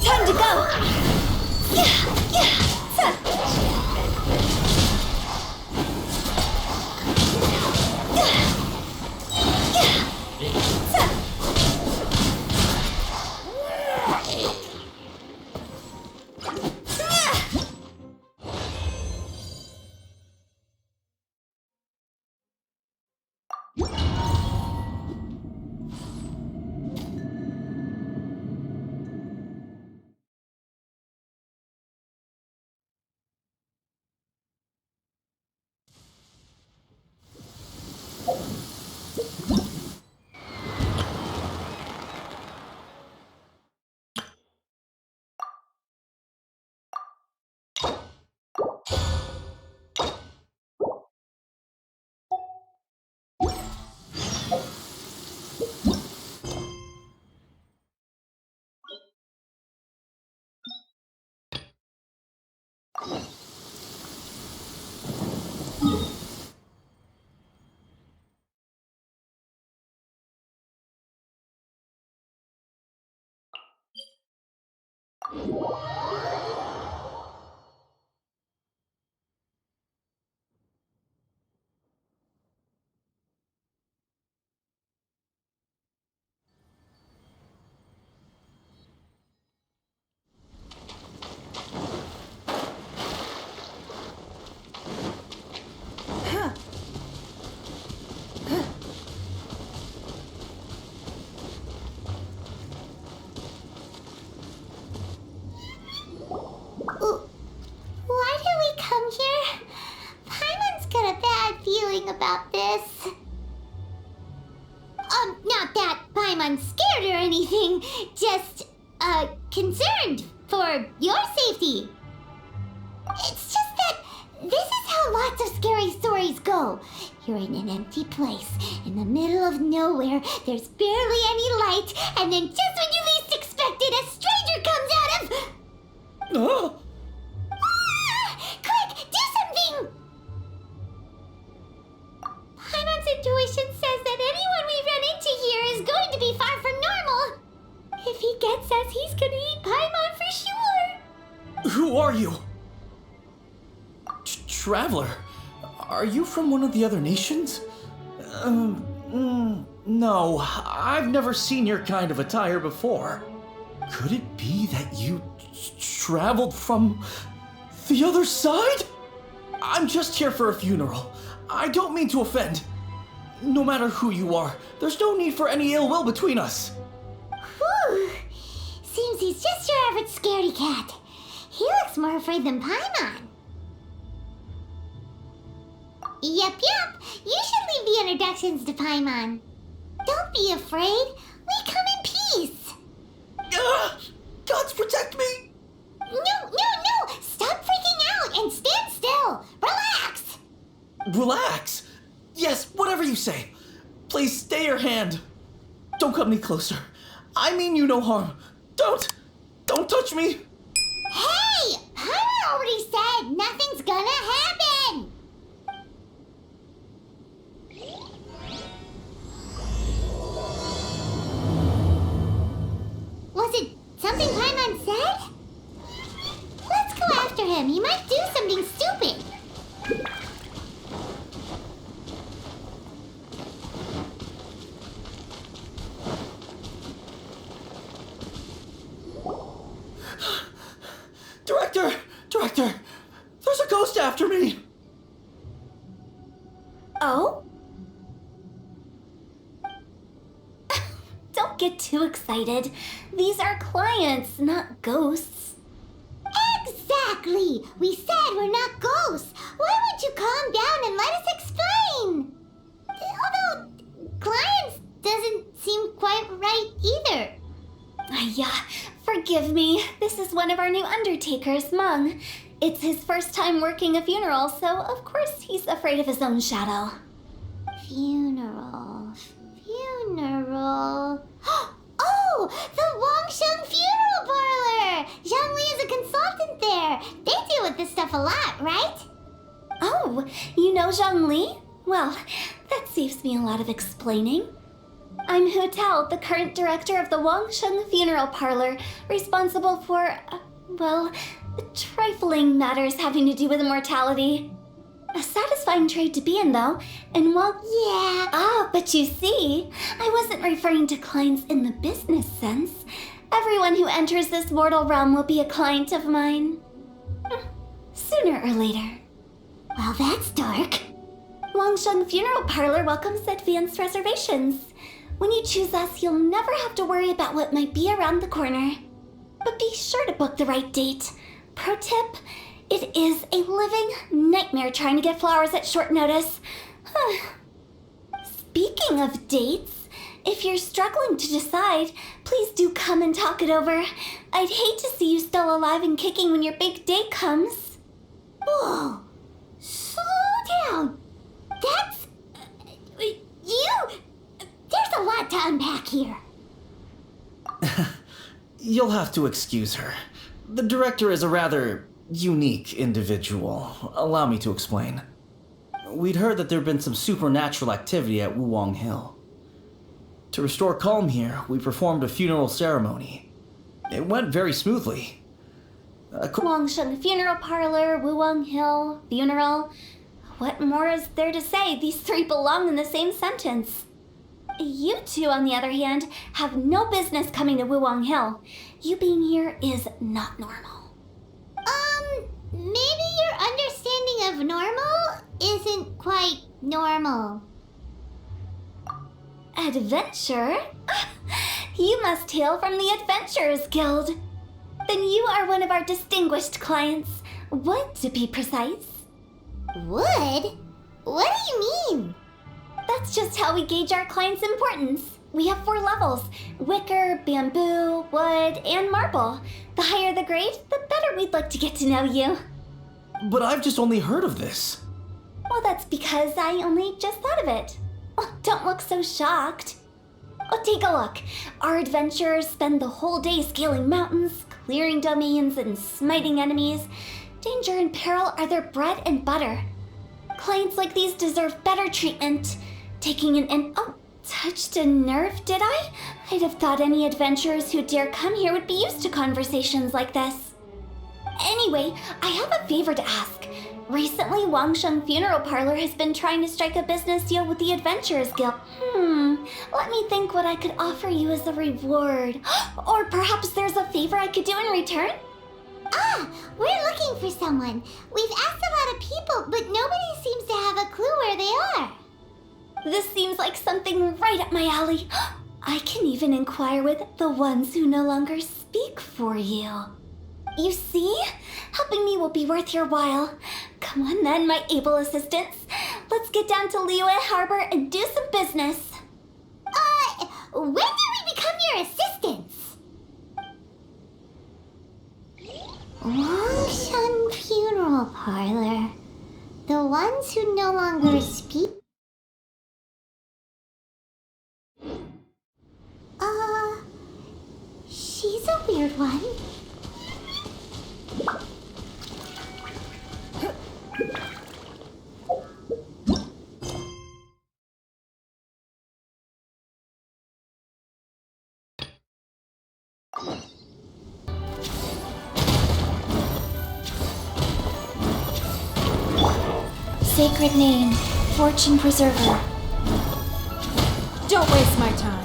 Time to go! Why did we come here? Paimon's got a bad feeling about this. Not that Paimon's scared or anything, just, concerned for your safety. It's just that this is how lots of scary stories go. You're in an empty place, in the middle of nowhere, there's barely any light, and then just when you least expect it, a stranger comes out of... Oh! Quick, do something! Paimon's intuition says that anyone we run into here is going to be far from normal. If he gets us, he's gonna eat Paimon for sure. Who are you? Traveler? Are you from one of the other nations? No, I've never seen your kind of attire before. Could it be that you traveled from the other side? I'm just here for a funeral. I don't mean to offend. No matter who you are, there's no need for any ill will between us. Whew. Seems he's just your average scaredy cat. He looks more afraid than Paimon. Yep. You should leave the introductions to Paimon. Don't be afraid. We come in peace. Gods protect me! No! Stop freaking out and stand still. Relax. Relax? Yes, whatever you say. Please stay your hand. Don't come any closer. I mean you no harm. Don't touch me. Hey! Paimon already said nothing's gonna happen. Was it something Paimon said? Let's go after him. He might do something stupid. Director! There's a ghost after me! Oh? Don't get too excited. These are clients, not ghosts. Exactly! We said we're not ghosts. Why won't you calm down and let us explain? Although, clients doesn't seem quite right either. Yeah, forgive me. This is one of our new undertakers, Mung. It's his first time working a funeral, so of course he's afraid of his own shadow. Funeral. Oh, the a lot, right? Oh, you know Zhongli? Well, that saves me a lot of explaining. I'm Hu Tao, the current director of the Wangsheng Funeral Parlor, responsible for, trifling matters having to do with immortality. A satisfying trade to be in, though, and while... Yeah. Ah, but you see, I wasn't referring to clients in the business sense. Everyone who enters this mortal realm will be a client of mine. Sooner or later. Well, that's dark. Wangsheng Funeral Parlor welcomes advanced reservations. When you choose us, you'll never have to worry about what might be around the corner. But be sure to book the right date. Pro tip, it is a living nightmare trying to get flowers at short notice. Speaking of dates, if you're struggling to decide, please do come and talk it over. I'd hate to see you still alive and kicking when your big day comes. Whoa! Slow down! That's... There's a lot to unpack here. You'll have to excuse her. The director is a rather unique individual. Allow me to explain. We'd heard that there'd been some supernatural activity at Wuwang Hill. To restore calm here, we performed a funeral ceremony. It went very smoothly. Wangsheng Funeral Parlor, Wuwang Hill, funeral. What more is there to say? These three belong in the same sentence. You two, on the other hand, have no business coming to Wuwang Hill. You being here is not normal. Maybe your understanding of normal isn't quite normal. Adventure? You must hail from the Adventurers Guild. Then you are one of our distinguished clients. Wood, to be precise. Wood? What do you mean? That's just how we gauge our clients' importance. We have 4 levels: wicker, bamboo, wood, and marble. The higher the grade, the better we'd like to get to know you. But I've just only heard of this. Well, that's because I only just thought of it. Oh, don't look so shocked. Oh, take a look. Our adventurers spend the whole day scaling mountains, clearing domains, and smiting enemies. Danger and peril are their bread and butter. Clients like these deserve better treatment. Taking oh, touched a nerve, did I? I'd have thought any adventurers who dare come here would be used to conversations like this. Anyway, I have a favor to ask. Recently, Wangsheng Funeral Parlor has been trying to strike a business deal with the Adventurers Guild. Let me think what I could offer you as a reward. Or perhaps there's a favor I could do in return? We're looking for someone. We've asked a lot of people, but nobody seems to have a clue where they are. This seems like something right up my alley. I can even inquire with the ones who no longer speak for you. You see? Helping me will be worth your while. Come on then, my able assistants. Let's get down to Liyue Harbor and do some business. When did we become your assistants? Wangsheng Funeral Parlor. The ones who no longer speak. She's a weird one. Sacred name, Fortune Preserver. Don't waste my time.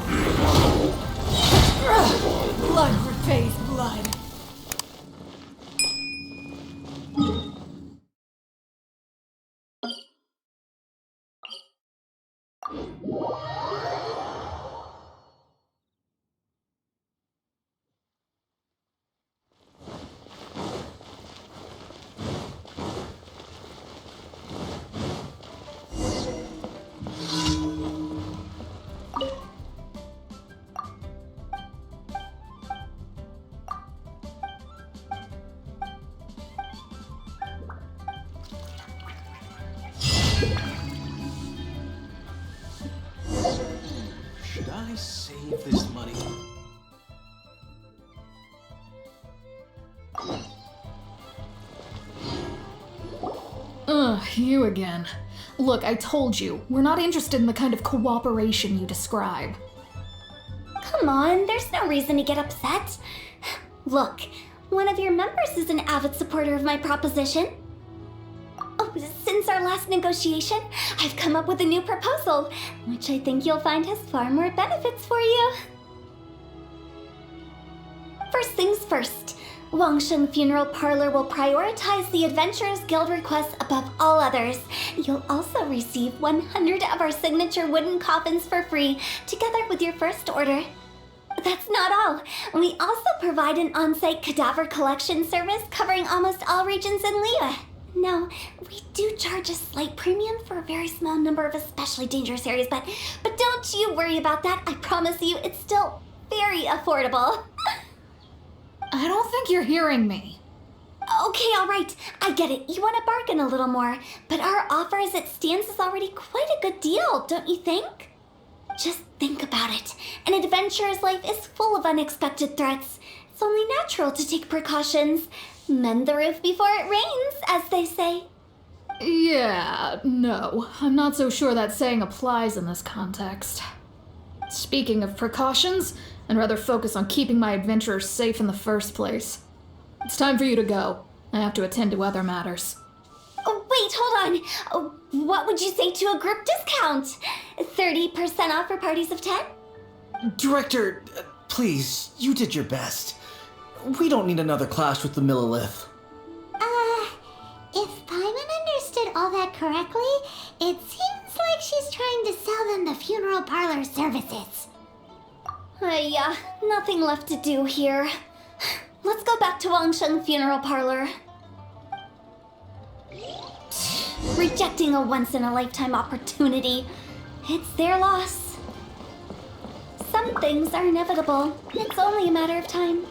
Blood repays blood. Should I save this money? You again. Look, I told you, we're not interested in the kind of cooperation you describe. Come on, there's no reason to get upset. Look, one of your members is an avid supporter of my proposition. Oh, since our last negotiation, I've come up with a new proposal, which I think you'll find has far more benefits for you. First things first, Wangsheng Funeral Parlor will prioritize the Adventurers Guild requests above all others. You'll also receive 100 of our signature wooden coffins for free, together with your first order. That's not all. We also provide an on-site cadaver collection service covering almost all regions in Liyue. Now, we do charge a slight premium for a very small number of especially dangerous areas, but don't you worry about that. I promise you, it's still very affordable. I don't think you're hearing me. Okay, all right. I get it. You want to bargain a little more, but our offer as it stands is already quite a good deal, don't you think? Just think about it. An adventurer's life is full of unexpected threats. It's only natural to take precautions. Mend the roof before it rains, as they say. Yeah, no. I'm not so sure that saying applies in this context. Speaking of precautions, I'd rather focus on keeping my adventurers safe in the first place. It's time for you to go. I have to attend to other matters. Oh, wait, hold on. Oh, what would you say to a group discount? 30% off for parties of 10? Director, please, you did your best. We don't need another clash with the Millilith. If Paimon understood all that correctly, it seems like she's trying to sell them the funeral parlor services. Yeah, nothing left to do here. Let's go back to Wangsheng Funeral Parlor. Rejecting a once-in-a-lifetime opportunity. It's their loss. Some things are inevitable. It's only a matter of time.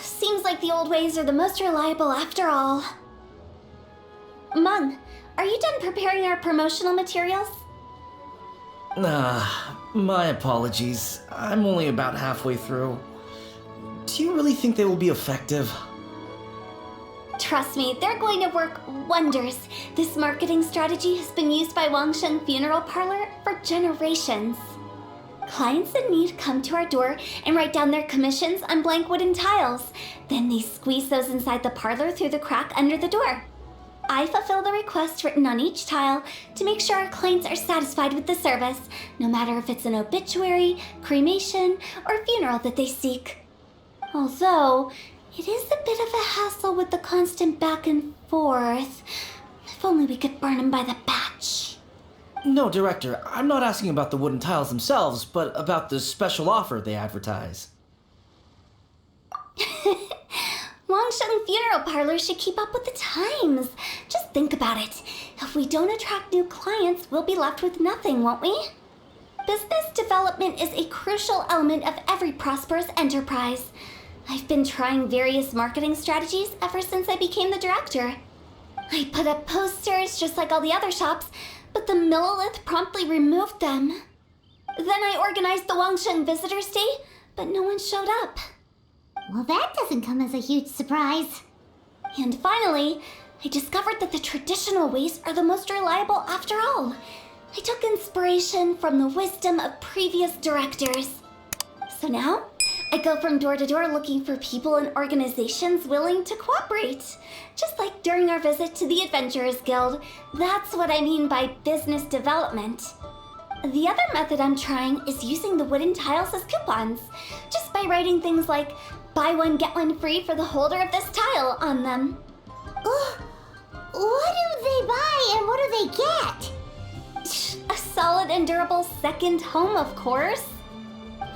Seems like the old ways are the most reliable after all. Mung, are you done preparing our promotional materials? My apologies. I'm only about halfway through. Do you really think they will be effective? Trust me, they're going to work wonders. This marketing strategy has been used by Wangsheng Funeral Parlor for generations. Clients in need come to our door and write down their commissions on blank wooden tiles. Then they squeeze those inside the parlor through the crack under the door. I fulfill the request written on each tile to make sure our clients are satisfied with the service, no matter if it's an obituary, cremation, or funeral that they seek. Although, it is a bit of a hassle with the constant back and forth. If only we could burn them by the batch. No, Director, I'm not asking about the wooden tiles themselves, but about the special offer they advertise. Wangsheng Funeral Parlor should keep up with the times. Just think about it. If we don't attract new clients, we'll be left with nothing, won't we? Business development is a crucial element of every prosperous enterprise. I've been trying various marketing strategies ever since I became the director. I put up posters just like all the other shops, but the Millilith promptly removed them. Then I organized the Wangsheng Visitors Day, but no one showed up. Well, that doesn't come as a huge surprise. And finally, I discovered that the traditional ways are the most reliable after all. I took inspiration from the wisdom of previous directors. So now, I go from door to door looking for people and organizations willing to cooperate. Just like during our visit to the Adventurers Guild. That's what I mean by business development. The other method I'm trying is using the wooden tiles as coupons. Just by writing things like, buy one, get one free for the holder of this tile on them. What do they buy and what do they get? A solid and durable second home, of course.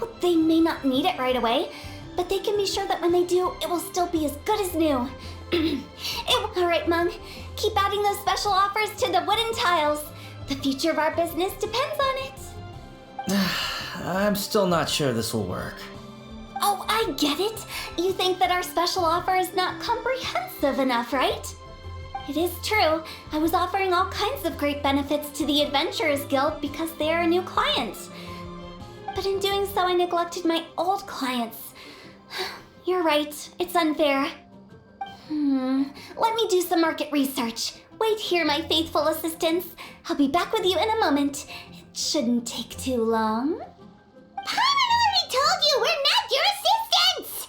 Well, they may not need it right away, but they can be sure that when they do, it will still be as good as new. Alright, Mung. Keep adding those special offers to the wooden tiles. The future of our business depends on it. I'm still not sure this will work. Oh, I get it. You think that our special offer is not comprehensive enough, right? It is true. I was offering all kinds of great benefits to the Adventurers Guild because they are a new client. But in doing so, I neglected my old clients. You're right. It's unfair. Let me do some market research. Wait here, my faithful assistants. I'll be back with you in a moment. It shouldn't take too long. Paimon already told you we're not your assistants!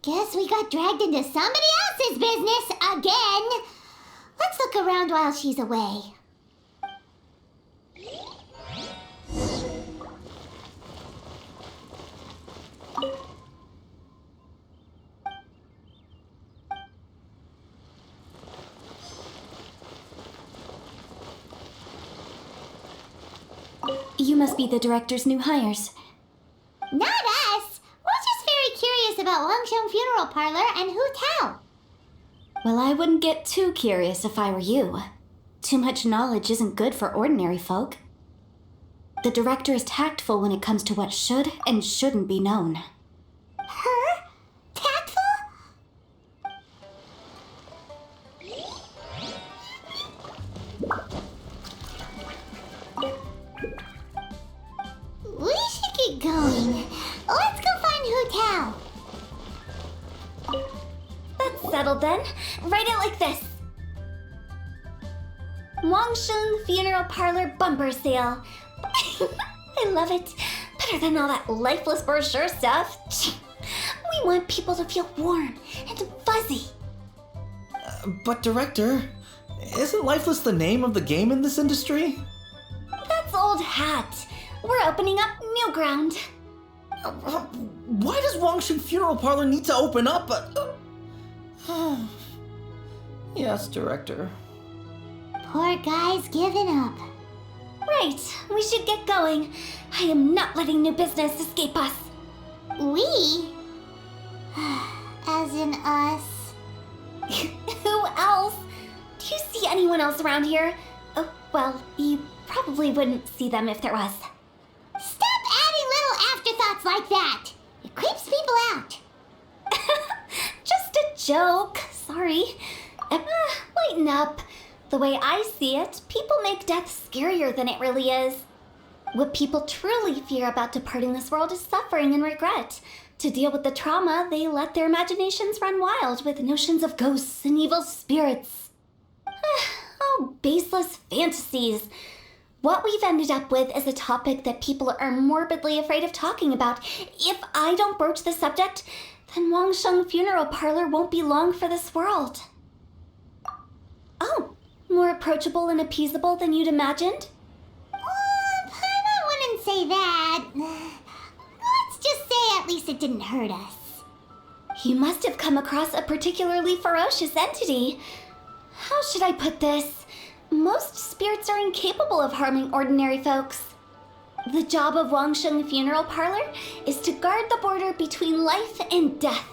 Guess we got dragged into somebody else's business again. Let's look around while she's away. You must be the director's new hires. Not us! We're just very curious about Wangsheng Funeral Parlor and Hu Tao. Well, I wouldn't get too curious if I were you. Too much knowledge isn't good for ordinary folk. The director is tactful when it comes to what should and shouldn't be known. Her? Tactful? We should get going. Let's go find Hu Tao. That's settled then. Write it like this. Wangsheng Funeral Parlor Bumper Sale. I love it. Better than all that lifeless brochure stuff. We want people to feel warm and fuzzy. But Director, isn't Lifeless the name of the game in this industry? That's old hat. We're opening up new ground. Why does Wangsheng Funeral Parlor need to open up? Yes, Director. Poor guy's given up. Right, we should get going. I am not letting new business escape us. We? As in us. Who else? Do you see anyone else around here? Oh, well, you probably wouldn't see them if there was. Stop adding little afterthoughts like that. It creeps people out. Just a joke. Sorry. Lighten up. The way I see it, people make death scarier than it really is. What people truly fear about departing this world is suffering and regret. To deal with the trauma, they let their imaginations run wild with notions of ghosts and evil spirits. Oh, baseless fantasies. What we've ended up with is a topic that people are morbidly afraid of talking about. If I don't broach the subject, then Wangsheng Funeral Parlor won't be long for this world. Oh, more approachable and appeasable than you'd imagined? Paimon wouldn't say that. Let's just say at least it didn't hurt us. You must have come across a particularly ferocious entity. How should I put this? Most spirits are incapable of harming ordinary folks. The job of Wangsheng Funeral Parlor is to guard the border between life and death.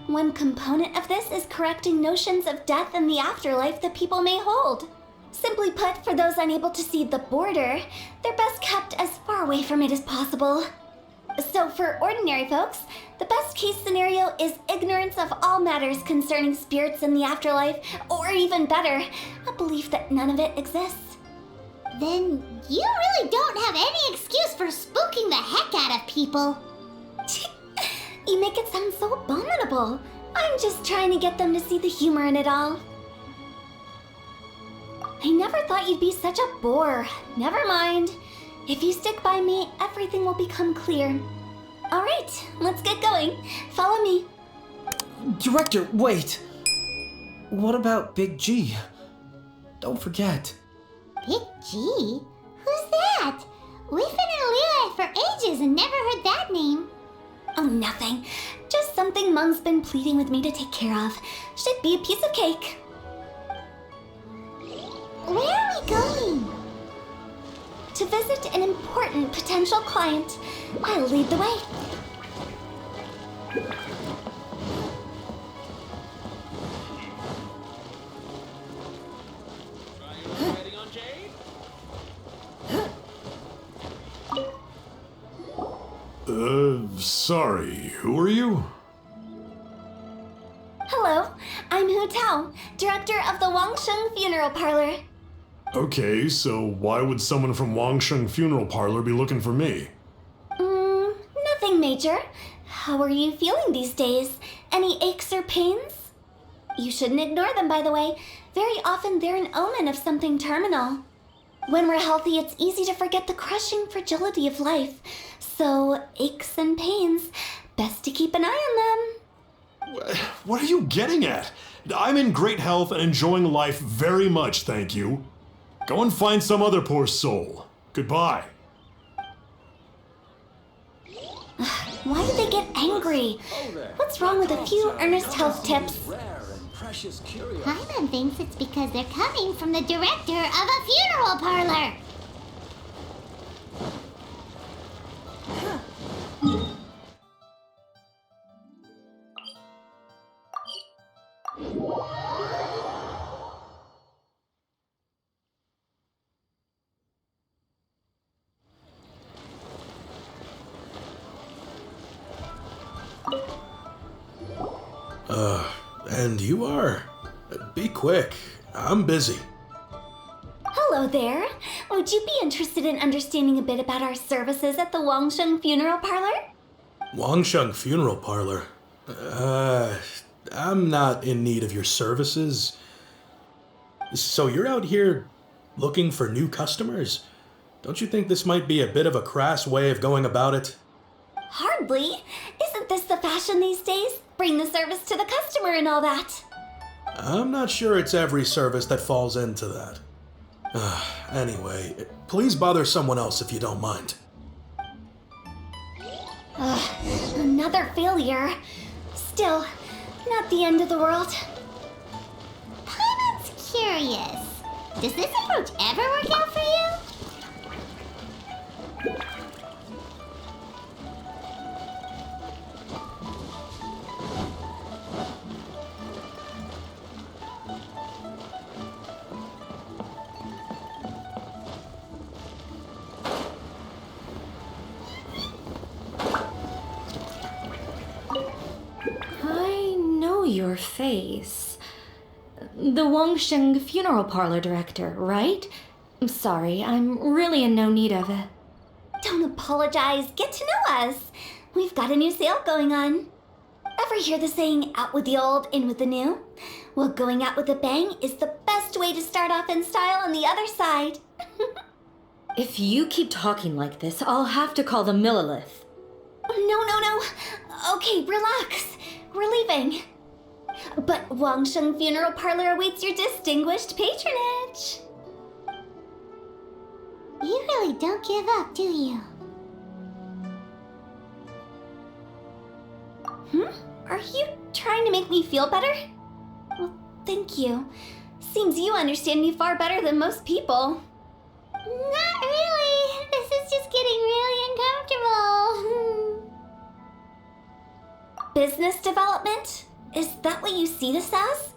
One component of this is correcting notions of death and the afterlife that people may hold. Simply put, for those unable to see the border, they're best kept as far away from it as possible. So for ordinary folks, the best case scenario is ignorance of all matters concerning spirits in the afterlife, or even better, a belief that none of it exists. Then you really don't have any excuse for spooking the heck out of people. You make it sound so abominable. I'm just trying to get them to see the humor in it all. I never thought you'd be such a bore. Never mind. If you stick by me, everything will become clear. All right, let's get going. Follow me. Director, wait! What about Big G? Don't forget. Big G? Who's that? We've been in Liyue for ages and never heard that name. Oh, nothing. Just something Mung's been pleading with me to take care of. Should be a piece of cake. Where are we going? To visit an important potential client. I'll lead the way. Try your heading on Sorry, who are you? Hello, I'm Hu Tao, director of the Wangsheng Funeral Parlor. Okay, so why would someone from Wangsheng Funeral Parlor be looking for me? Nothing major. How are you feeling these days? Any aches or pains? You shouldn't ignore them, by the way. Very often they're an omen of something terminal. When we're healthy, it's easy to forget the crushing fragility of life. So, aches and pains, best to keep an eye on them. What are you getting at? I'm in great health and enjoying life very much, thank you. Go and find some other poor soul. Goodbye. Why do they get angry? What's wrong with a few earnest health tips? Rare and precious curiosity. Paimon thinks it's because they're coming from the director of a funeral parlor. And you are? Be quick. I'm busy. Hello there. Would you be interested in understanding a bit about our services at the Wangsheng Funeral Parlor? Wangsheng Funeral Parlor? I'm not in need of your services. So you're out here looking for new customers? Don't you think this might be a bit of a crass way of going about it? Hardly. Isn't this the fashion these days? Bring the service to the customer and all that. I'm not sure it's every service that falls into that. Anyway, please bother someone else if you don't mind. Another failure. Still, not the end of the world. Paimon's curious. Does this approach ever work out for you? I know your face. The Wangsheng Funeral Parlor director, right? I'm sorry, I'm really in no need of it. Don't apologize. Get to know us. We've got a new sale going on. Ever hear the saying, out with the old, in with the new? Well, going out with a bang is the best way to start off in style on the other side. If you keep talking like this, I'll have to call the Millilith. No. Okay, relax. We're leaving. But Wangsheng Funeral Parlor awaits your distinguished patronage. You really don't give up, do you? Are you trying to make me feel better? Well, thank you. Seems you understand me far better than most people. Not really. This is just getting really uncomfortable. Business development? Is that what you see this as?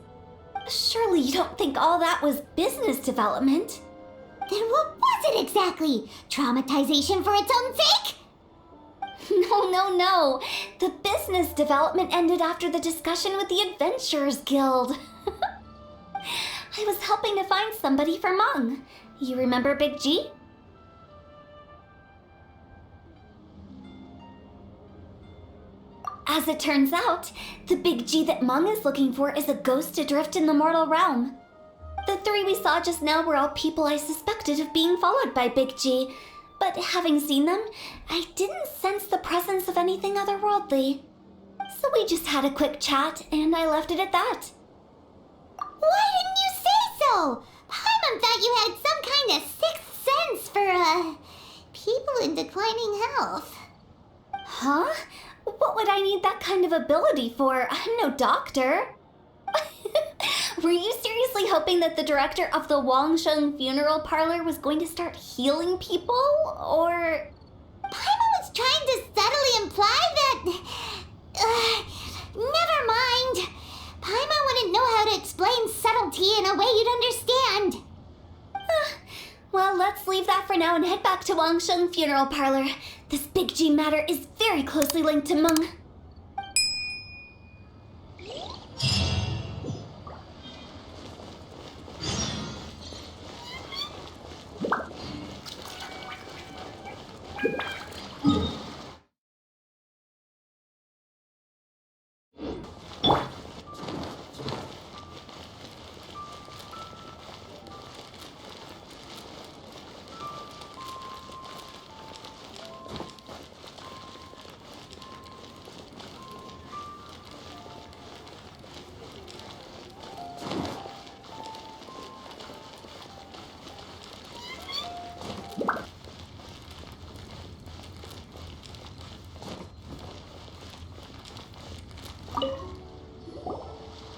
Surely you don't think all that was business development. Then what was it exactly? Traumatization for its own sake? No. The business development ended after the discussion with the Adventurers Guild. I was helping to find somebody for Meng. You remember Big G? As it turns out, the Big G that Meng is looking for is a ghost adrift in the mortal realm. The three we saw just now were all people I suspected of being followed by Big G, but having seen them, I didn't sense the presence of anything otherworldly. So we just had a quick chat, and I left it at that. Why didn't you say so? Paimon thought you had some kind of sixth sense for, people in declining health. Huh? What would I need that kind of ability for? I'm no doctor. Were you seriously hoping that the director of the Wangsheng Funeral Parlor was going to start healing people, or...? Paimon was trying to subtly imply that... never mind. Paimon wouldn't know how to explain subtlety in a way you'd understand. Well, let's leave that for now and head back to Wangsheng Funeral Parlor. This Big G matter is very closely linked to Meng.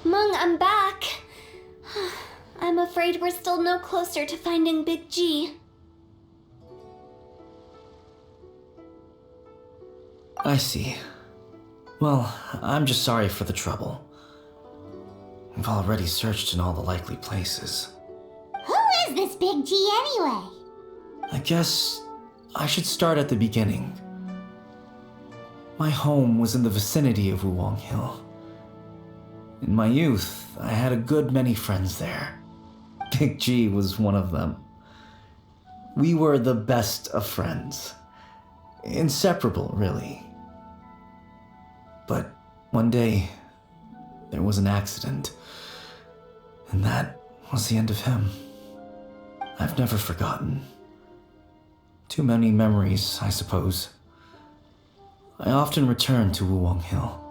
Meng, I'm back. I'm afraid we're still no closer to finding Big G. I see. Well, I'm just sorry for the trouble. We've already searched in all the likely places. Who is this Big G anyway? I guess I should start at the beginning. My home was in the vicinity of Wuwang Hill. In my youth, I had a good many friends there. Big G was one of them. We were the best of friends. Inseparable, really. But one day, there was an accident. And that was the end of him. I've never forgotten. Too many memories, I suppose. I often return to Wuwang Hill.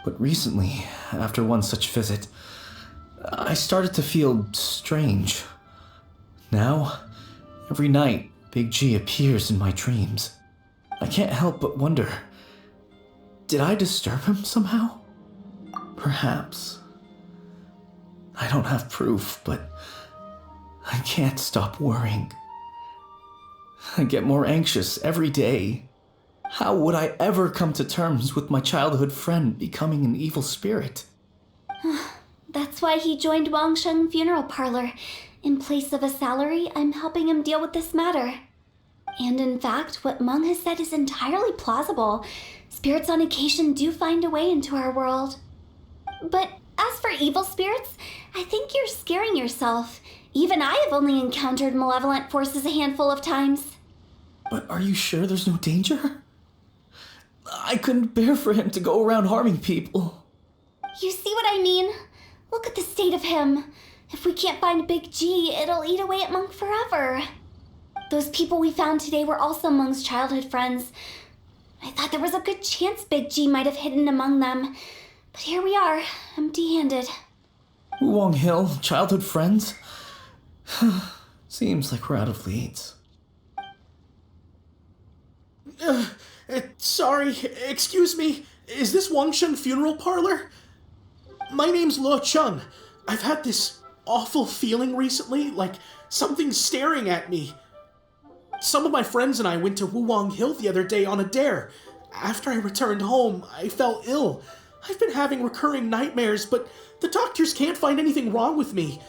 But recently, after one such visit, I started to feel strange. Now, every night, Big G appears in my dreams. I can't help but wonder, did I disturb him somehow? Perhaps. I don't have proof, but I can't stop worrying. I get more anxious every day. How would I ever come to terms with my childhood friend becoming an evil spirit? That's why he joined Wangsheng Funeral Parlor. In place of a salary, I'm helping him deal with this matter. And in fact, what Meng has said is entirely plausible. Spirits on occasion do find a way into our world. But as for evil spirits, I think you're scaring yourself. Even I have only encountered malevolent forces a handful of times. But are you sure there's no danger? I couldn't bear for him to go around harming people. You see what I mean? Look at the state of him. If we can't find Big G, it'll eat away at Meng forever. Those people we found today were also Meng's childhood friends. I thought there was a good chance Big G might have hidden among them. But here we are, empty-handed. Wuwang Hill, childhood friends? Seems like we're out of leads. Sorry, excuse me. Is this Wangsheng Funeral Parlor? My name's Luo Cheng. I've had this awful feeling recently, like something's staring at me. Some of my friends and I went to Wuwang Hill the other day on a dare. After I returned home, I fell ill. I've been having recurring nightmares, but the doctors can't find anything wrong with me.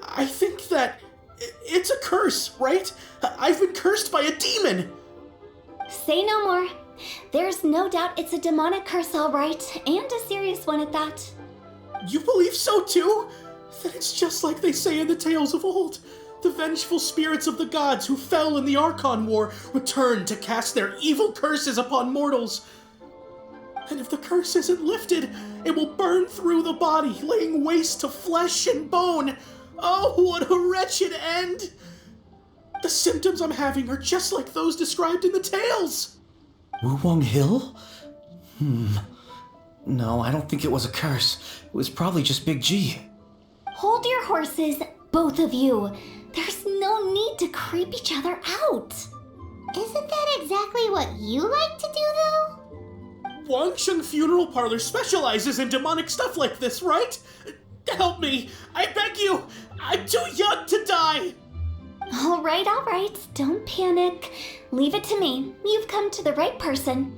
I think that it's a curse, right? I've been cursed by a demon. Say no more. There's no doubt it's a demonic curse, all right, and a serious one at that. You believe so too? Then it's just like they say in the tales of old. The vengeful spirits of the gods who fell in the Archon War return to cast their evil curses upon mortals. And if the curse isn't lifted, it will burn through the body, laying waste to flesh and bone. Oh, what a wretched end! The symptoms I'm having are just like those described in the tales. Wuwang Hill? No, I don't think it was a curse. It was probably just Big G. Hold your horses, both of you. There's no need to creep each other out. Isn't that exactly what you like to do, though? Wangsheng Funeral Parlor specializes in demonic stuff like this, right? Help me! I beg you! I'm too young to die! All right, don't panic. Leave it to me. You've come to the right person.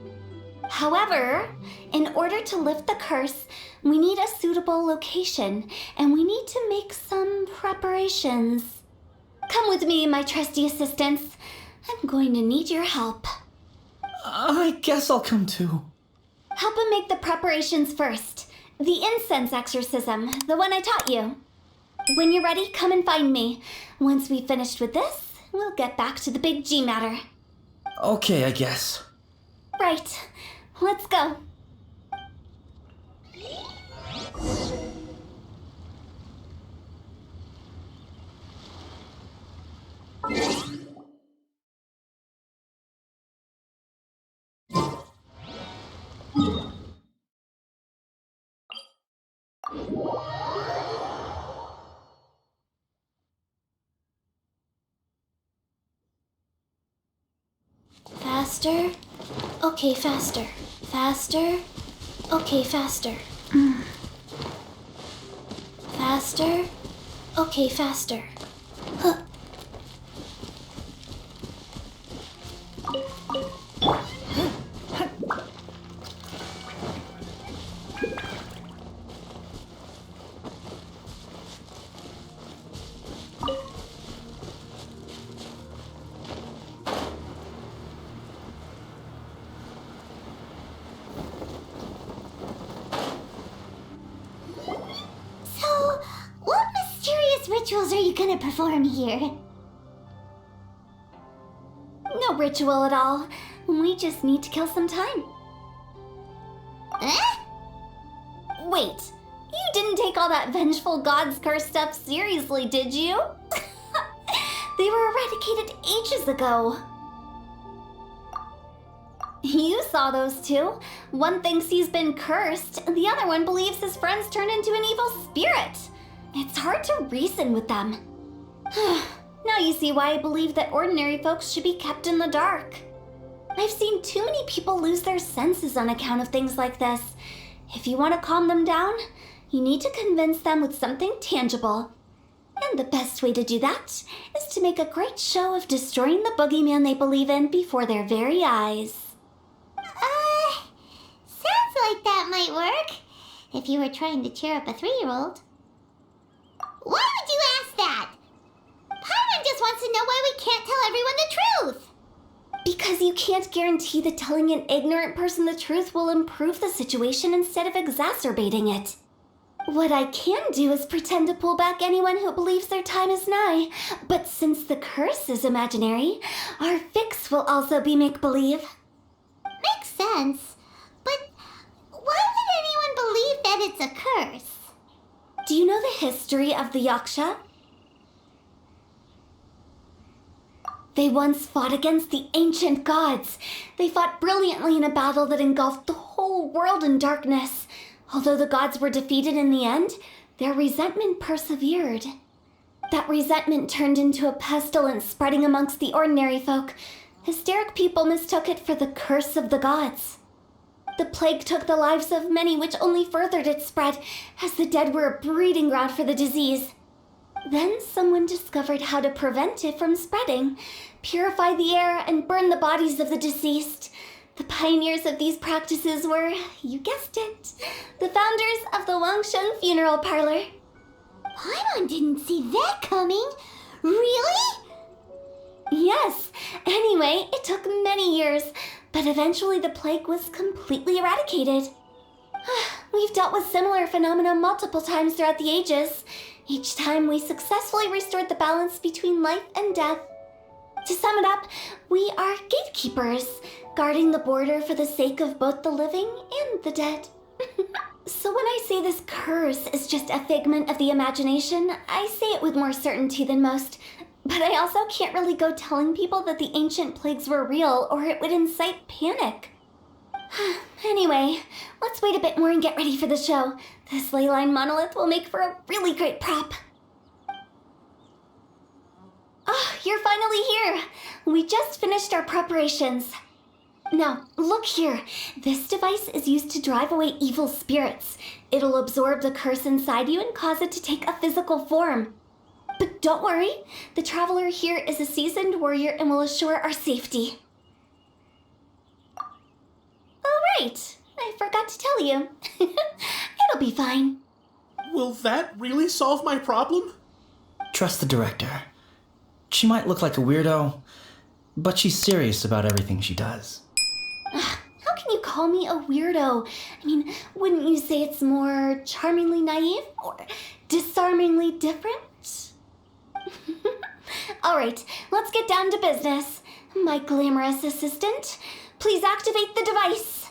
However, in order to lift the curse, we need a suitable location, and we need to make some preparations. Come with me, my trusty assistants. I'm going to need your help. I guess I'll come too. Help him make the preparations first. The incense exorcism, the one I taught you. When you're ready, come and find me. Once we've finished with this, we'll get back to the big G matter. Okay, I guess. Right. Let's go. Faster. Okay, faster. Faster. Okay, faster. Faster. Okay, faster. Huh. So, what mysterious rituals are you gonna perform here? No ritual at all. We just need to kill some time. Eh? Wait, you didn't take all that vengeful God's curse stuff seriously, did you? They were eradicated ages ago. You saw those two. One thinks he's been cursed, and the other one believes his friends turned into an evil spirit. It's hard to reason with them. Now you see why I believe that ordinary folks should be kept in the dark. I've seen too many people lose their senses on account of things like this. If you want to calm them down, you need to convince them with something tangible. And the best way to do that is to make a great show of destroying the boogeyman they believe in before their very eyes. Sounds like that might work. If you were trying to cheer up a 3-year-old. Why would you ask that? Paimon just wants to know why we can't tell everyone the truth. Because you can't guarantee that telling an ignorant person the truth will improve the situation instead of exacerbating it. What I can do is pretend to pull back anyone who believes their time is nigh. But since the curse is imaginary, our fix will also be make-believe. Makes sense. But why would anyone believe that it's a curse? Do you know the history of the Yaksha? They once fought against the ancient gods. They fought brilliantly in a battle that engulfed the whole world in darkness. Although the gods were defeated in the end, their resentment persevered. That resentment turned into a pestilence spreading amongst the ordinary folk. Hysteric people mistook it for the curse of the gods. The plague took the lives of many, which only furthered its spread, as the dead were a breeding ground for the disease. Then someone discovered how to prevent it from spreading, purify the air, and burn the bodies of the deceased. The pioneers of these practices were, you guessed it, the founders of the Wangsheng Funeral Parlor. Paimon didn't see that coming. Really? Yes. Anyway, it took many years, but eventually the plague was completely eradicated. We've dealt with similar phenomena multiple times throughout the ages. Each time we successfully restored the balance between life and death. To sum it up, we are gatekeepers, guarding the border for the sake of both the living and the dead. So when I say this curse is just a figment of the imagination, I say it with more certainty than most. But I also can't really go telling people that the ancient plagues were real, or it would incite panic. Anyway, let's wait a bit more and get ready for the show. This ley line monolith will make for a really great prop. Oh, you're finally here. We just finished our preparations. Now, look here. This device is used to drive away evil spirits. It'll absorb the curse inside you and cause it to take a physical form. But don't worry, the traveler here is a seasoned warrior and will assure our safety. Oh, right. I forgot to tell you. It'll be fine. Will that really solve my problem? Trust the director. She might look like a weirdo, but she's serious about everything she does. How can you call me a weirdo? I mean, wouldn't you say it's more charmingly naive or disarmingly different? All right, let's get down to business. My glamorous assistant, please activate the device.